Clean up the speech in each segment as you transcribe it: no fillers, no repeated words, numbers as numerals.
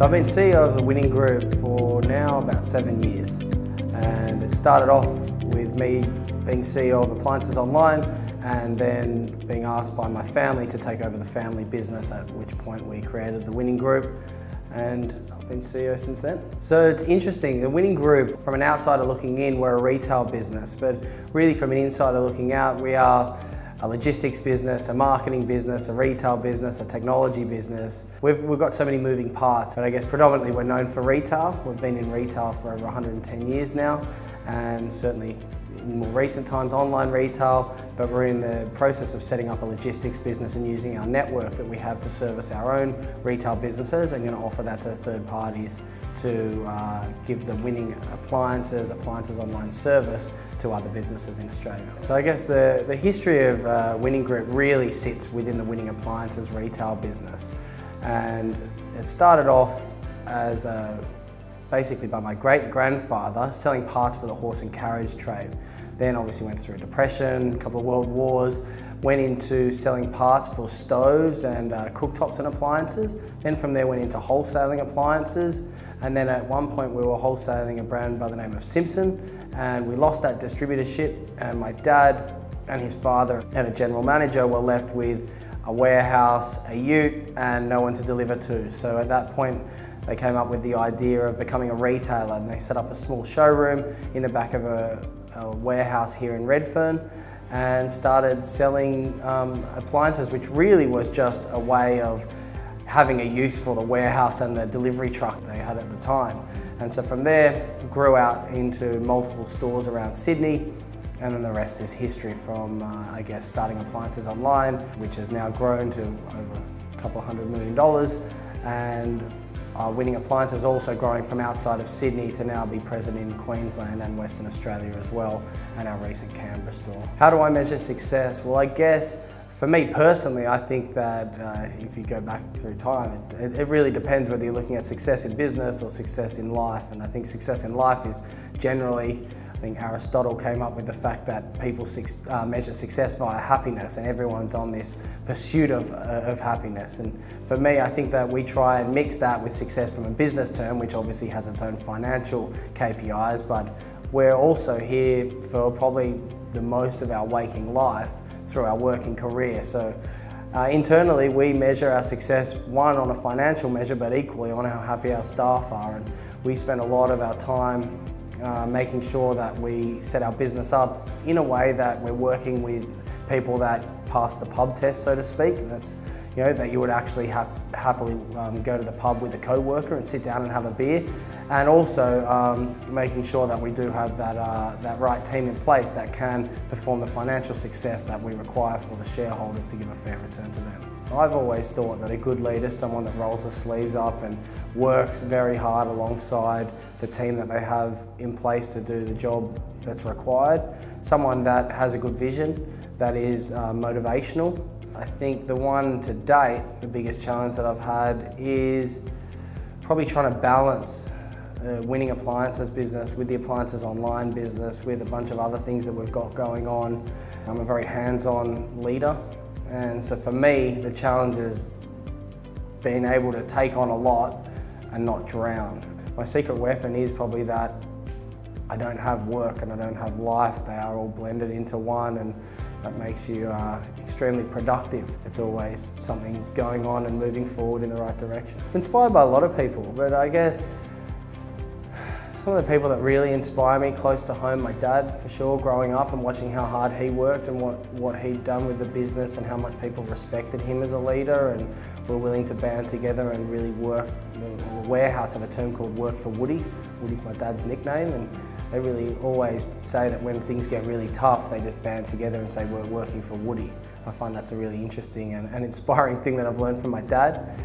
So I've been CEO of the Winning Group for now about 7 years, and it started off with me being CEO of Appliances Online and then being asked by my family to take over the family business, at which point we created the Winning Group, and I've been CEO since then. So it's interesting, the Winning Group, from an outsider looking in, we're a retail business, but really from an insider looking out, we are a logistics business, a marketing business, a retail business, a technology business. We've got so many moving parts, but I guess predominantly we're known for retail. We've been in retail for over 110 years now, and certainly in more recent times online retail, but we're in the process of setting up a logistics business and using our network that we have to service our own retail businesses and going to offer that to third parties to give the Winning Appliances Online service to other businesses in Australia. So I guess the history of Winning Group really sits within the Winning Appliances retail business, and it started off as basically by my great-grandfather selling parts for the horse and carriage trade. Then obviously went through a depression, a couple of world wars, went into selling parts for stoves and cooktops and appliances. Then from there went into wholesaling appliances, and then at one point we were wholesaling a brand by the name of Simpson, and we lost that distributorship, and my dad and his father and a general manager were left with a warehouse, a ute, and no one to deliver to. So at that point they came up with the idea of becoming a retailer, and they set up a small showroom in the back of a warehouse here in Redfern and started selling appliances, which really was just a way of having a use for the warehouse and the delivery truck they had at the time. And so from there, grew out into multiple stores around Sydney, and then the rest is history from, I guess, starting Appliances Online, which has now grown to over a couple of $100 million, and Winning Appliances also growing from outside of Sydney to now be present in Queensland and Western Australia as well, and our recent Canberra store. How do I measure success? Well, I guess for me personally, I think that if you go back through time, it really depends whether you're looking at success in business or success in life. And I think success in life is generally, I think Aristotle came up with the fact that people measure success via happiness, and everyone's on this pursuit of happiness. And for me, I think that we try and mix that with success from a business term, which obviously has its own financial KPIs, but we're also here for probably the most of our waking life through our working career. So internally we measure our success, one, on a financial measure, but equally on how happy our staff are. And we spend a lot of our time making sure that we set our business up in a way that we're working with people that pass the pub test, so to speak. That's, you know, that you would actually happily go to the pub with a co-worker and sit down and have a beer, and also making sure that we do have that right team in place that can perform the financial success that we require for the shareholders to give a fair return to them. I've always thought that a good leader is someone that rolls their sleeves up and works very hard alongside the team that they have in place to do the job that's required. Someone that has a good vision, that is motivational. I think the one to date, the biggest challenge that I've had is probably trying to balance Winning Appliances business with the Appliances Online business, with a bunch of other things that we've got going on. I'm a very hands-on leader, and so for me, the challenge is being able to take on a lot and not drown. My secret weapon is probably that I don't have work and I don't have life. They are all blended into one, and that makes you extremely productive. It's always something going on and moving forward in the right direction. I'm inspired by a lot of people, but I guess some of the people that really inspire me close to home, my dad for sure, growing up and watching how hard he worked and what he'd done with the business and how much people respected him as a leader and were willing to band together and really work. The warehouse have a term called work for Woody. Woody's my dad's nickname, and they really always say that when things get really tough, they just band together and say, we're working for Woody. I find that's a really interesting and inspiring thing that I've learned from my dad.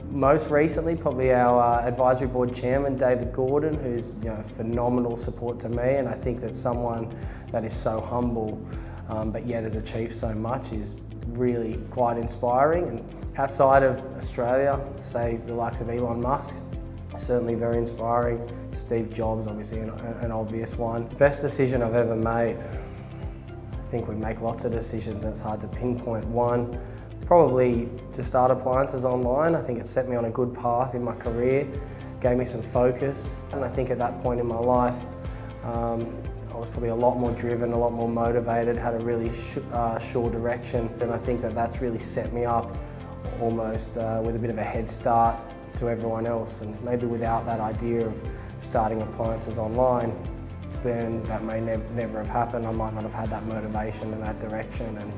Most recently, probably our advisory board chairman, David Gordon, who's, you know, phenomenal support to me, and I think that someone that is so humble but yet has achieved so much is really quite inspiring. And outside of Australia, say the likes of Elon Musk, certainly very inspiring. Steve Jobs, obviously an obvious one. Best decision I've ever made. I think we make lots of decisions and it's hard to pinpoint one, Probably to start Appliances Online. I think it set me on a good path in my career, gave me some focus, and I think at that point in my life I was probably a lot more driven, a lot more motivated, had a really sure direction, and I think that that's really set me up almost with a bit of a head start to everyone else. And maybe without that idea of starting Appliances Online, then that may never have happened. I might not have had that motivation and that direction, and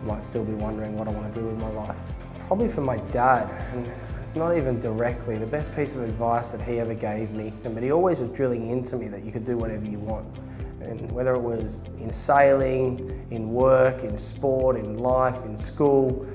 might still be wondering what I want to do with my life. Probably for my dad, and it's not even directly, the best piece of advice that he ever gave me, but he always was drilling into me that you could do whatever you want. And whether it was in sailing, in work, in sport, in life, in school,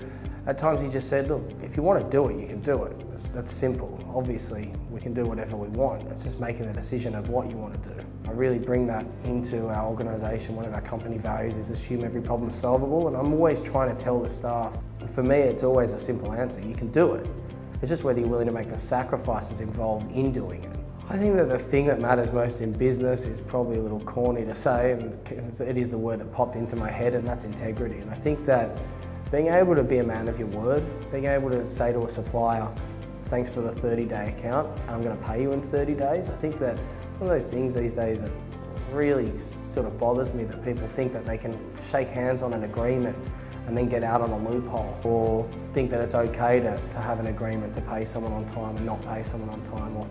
at times he just said, look, if you want to do it, you can do it. That's simple. Obviously, we can do whatever we want. It's just making the decision of what you want to do. I really bring that into our organisation. One of our company values is assume every problem is solvable, and I'm always trying to tell the staff. For me, it's always a simple answer. You can do it. It's just whether you're willing to make the sacrifices involved in doing it. I think that the thing that matters most in business is probably a little corny to say, and it is the word that popped into my head, and that's integrity. And I think that being able to be a man of your word, being able to say to a supplier, thanks for the 30-day account, I'm going to pay you in 30 days. I think that it's one of those things these days that really sort of bothers me, that people think that they can shake hands on an agreement and then get out on a loophole, or think that it's okay to have an agreement to pay someone on time and not pay someone on time, or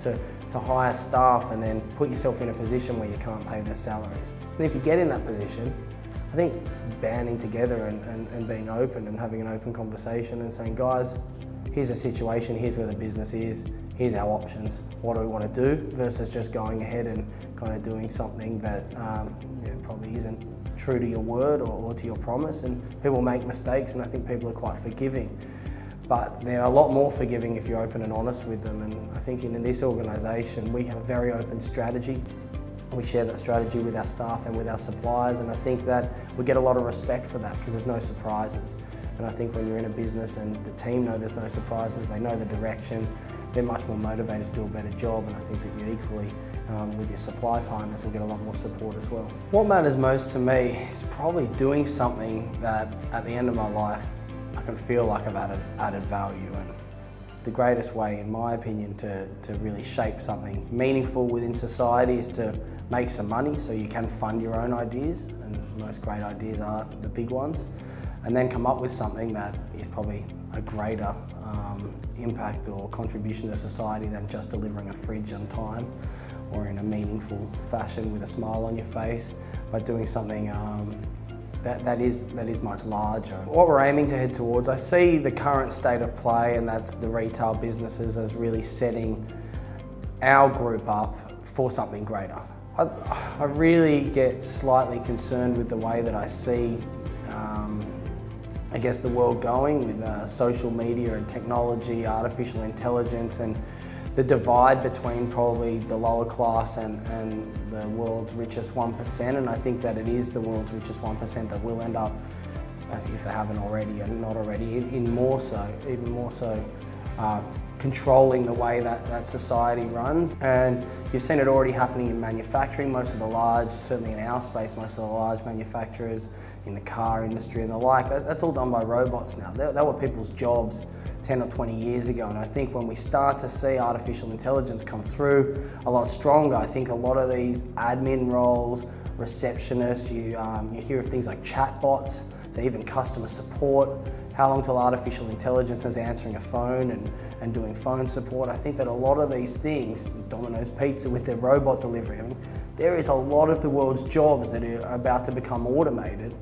to hire staff and then put yourself in a position where you can't pay their salaries. And if you get in that position, I think banding together and being open and having an open conversation and saying, guys, here's the situation, here's where the business is, here's our options, what do we want to do, versus just going ahead and kind of doing something that probably isn't true to your word or to your promise. And people make mistakes, and I think people are quite forgiving. But they're a lot more forgiving if you're open and honest with them. And I think in this organisation, we have a very open strategy. We share that strategy with our staff and with our suppliers, and I think that we get a lot of respect for that because there's no surprises. And I think when you're in a business and the team know there's no surprises, they know the direction, they're much more motivated to do a better job, and I think that you equally, with your supply partners, will get a lot more support as well. What matters most to me is probably doing something that at the end of my life I can feel like I've added value. And the greatest way, in my opinion, to really shape something meaningful within society is to make some money so you can fund your own ideas, and most great ideas are the big ones, and then come up with something that is probably a greater impact or contribution to society than just delivering a fridge on time or in a meaningful fashion with a smile on your face, but doing something that is much larger. What we're aiming to head towards, I see the current state of play, and that's the retail businesses, as really setting our group up for something greater. I really get slightly concerned with the way that I see I guess the world going with social media and technology, artificial intelligence, and the divide between probably the lower class and the world's richest 1%. And I think that it is the world's richest 1% that will end up, if they haven't already and not already, even more so, controlling the way that society runs. And you've seen it already happening in manufacturing. Most of the large, certainly in our space, most of the large manufacturers in the car industry and the like, that's all done by robots now. That were people's jobs 10 or 20 years ago. And I think when we start to see artificial intelligence come through a lot stronger, I think a lot of these admin roles, receptionists, you hear of things like chatbots, so even customer support. How long till artificial intelligence is answering a phone and doing phone support? I think that a lot of these things, Domino's Pizza with their robot delivery, I mean, there is a lot of the world's jobs that are about to become automated,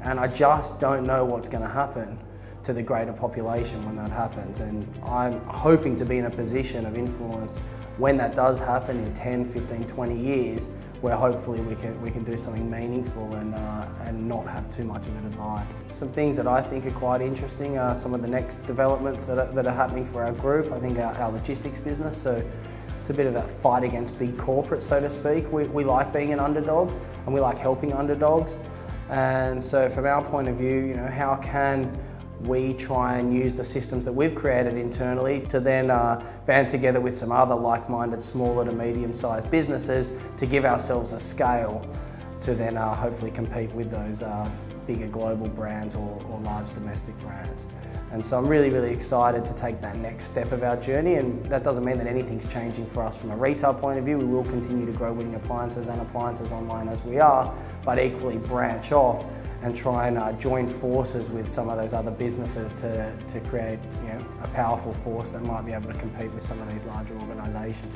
and I just don't know what's going to happen to the greater population when that happens. And I'm hoping to be in a position of influence when that does happen in 10, 15, 20 years, where hopefully we can do something meaningful and not have too much of a divide. Some things that I think are quite interesting are some of the next developments that are happening for our group. I think our logistics business, so it's a bit of that fight against big corporate, so to speak. We like being an underdog, and we like helping underdogs. And so from our point of view, how can we try and use the systems that we've created internally to then band together with some other like-minded smaller to medium-sized businesses to give ourselves a scale to then hopefully compete with those bigger global brands or large domestic brands. And so I'm really, really excited to take that next step of our journey, and that doesn't mean that anything's changing for us from a retail point of view. We will continue to grow Winning Appliances and Appliances Online as we are, but equally branch off and try and join forces with some of those other businesses to create, a powerful force that might be able to compete with some of these larger organisations.